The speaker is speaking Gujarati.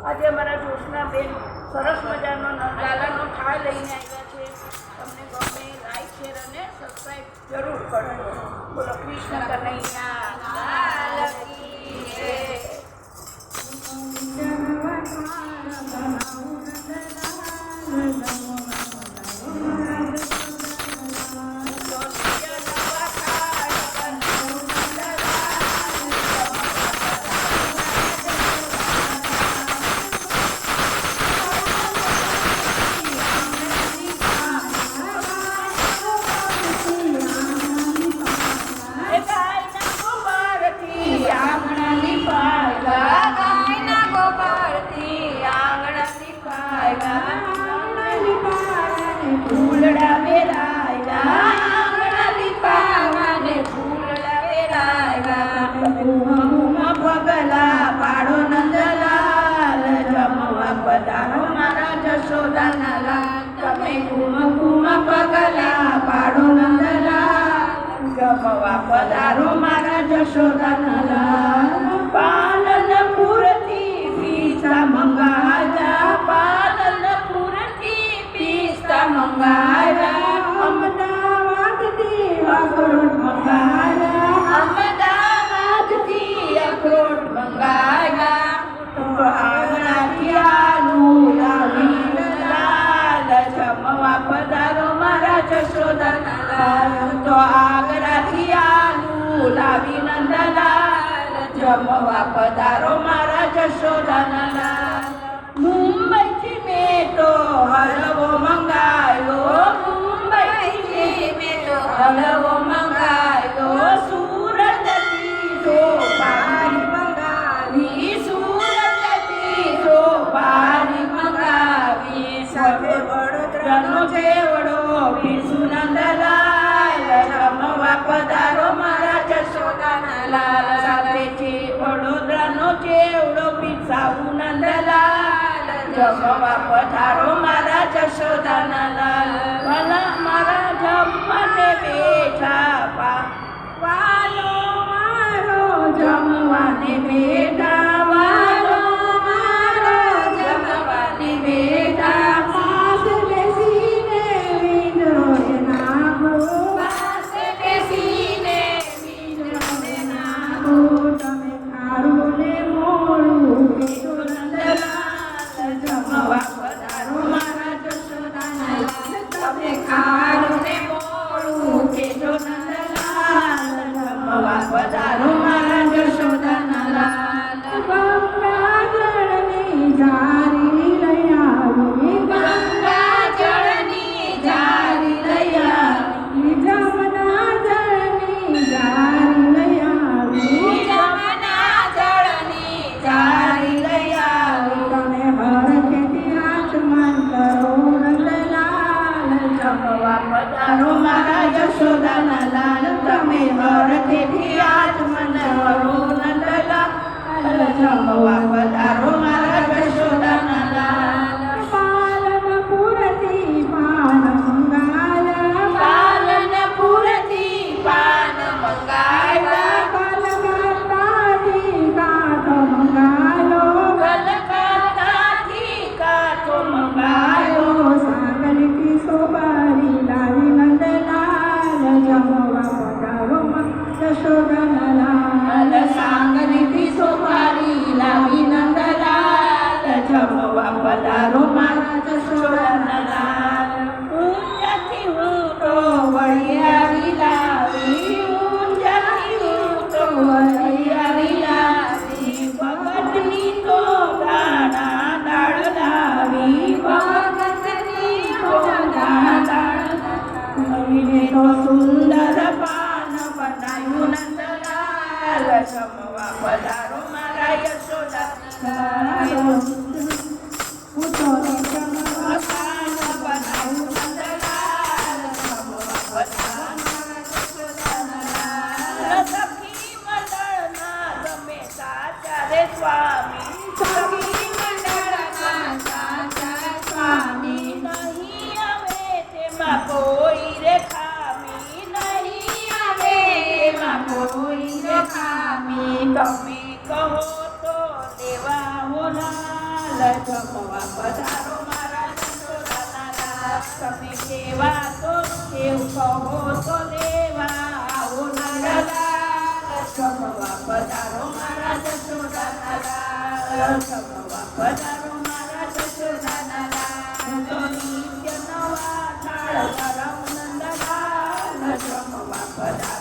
આજે અમારા જોશનાબેન સરસ મજાનો લાલાનો થાળ લઈને આવ્યા છે. તમને ગમે લાઈક શેર અને સબસ્ક્રાઈબ જરૂર કરજો. બોલો કૃષ્ણ કનૈયા લાલ કી જય. પધારો મારા જશોદાના પાલનપુરથી પિસ્તા મંગાવ્યા, પાલનપુરથી પિસ્તા મંગાવ્યા, અમદાવાદથી અખરોટ મંગાવ્યા, અમદાવાદથી અખરોટ મંગાવ્યા. તો આગળથી આલુ લાવી લાલ જમવા પધારો મારા જશોદાના લાલ. તો આગળથી આલુ લાવી નંદલાલ જમવા પધારો મારા જશોદાના લાલ. મુંબઈથી મેં તો હલવો મંગાવ્યો, મુંબઈથી મેં તો હલવો મંગાવ્યો, સુરતથી સોપારી મંગાવી, સુરતથી સોપારી મંગાવી, સાથે વડોદરાનો ચેવડો પીસું નંદલાલ જમવા પધારો મારા જશોદાના લાલ. સાથે છે વડોદરાનો ચેવડો પીસાવું નંદલાલ જમવા પધારો મારા જશોદાના લાલ. ભલા મારા જમવાને બેઠા વાલો મારો જમવાને બેઠા, વાલો મારો જમવાને બેઠા. પાસે બેસીને વિંદોએ નાખો, પાસે બેસીને વિંદોએ નાખો. તમે ખારું ને મોડું કેજો નંદલાલ જમવા પધારો મારા જશોદાના લાલ. તમે ખારું ને મોડું કેજો નંદલાલ જમવા પધારો મારા જશોદાના લાલ. ગંગાજળની જારી લઈ આવી, ગંગાજળની જારી લઈ આવી, જમના જળની જારી લઈ આવી, જમના જળની જારી લઈ આવી. તમે હરખેથી આચમન કરો નંદલાલ જમવા પધારો મારા જશોદાના લાલ. તમે હરખેથી આચમન કરો નંદલાલ જમવા પધારો મારા જશોદાના લાલ. પાલનપુરથી પાન મંગાવ્યા, પાલનપુરથી પાન મંગાવ્યા, કલકત્તાથી કાંઠો મંગાવ્યો, કલકત્તાથી કાંઠો મંગાવ્યો, સાગરથી સોપારી લાવી નંદલાલ જમવા પધારો જશોદાના લાલ. સાગરથી સોપારી લાવી નંદલાલ જમવા પધારો મારા જશોદાના લાલ. ઊંઝાથી હું તો વળિયારી લાવી, ઊંઝાથી હું તો વળિયારી લાવી, ભગતની તો દાણા દાળ લાવી, ભગતની તો દાણા દાળ લાવી. તો સુંદર પાન બનાવ્યું નંદલાલ જમવા પધારો મારા યશોદાના લાલ. પૂતોને જમવા પાન બનાવ્યું નંદલાલ જમવા પધારો મારા જશોદાના લાલ. સખી મંડળના ગમે સાચા રે સ્વામી, સખી મંડળના સાચા સ્વામી, નહીં આવે તેમાં કોઈ રે ખામી, નહીં આવે તેમાં કોઈ રે ખામી. તમે કહો તો દેવા હો લાલ જમવા પધારો મારા જશોદાના તમે કેવા તો કેવું કહો તો લેવા આવો નંદલાલ જમવા પધારો મારા જશોદાના જમવા પધારો મારા જશોદાના તો નિત્ય નવા થાળ ગરમ નંદલાલ જમવા પધારો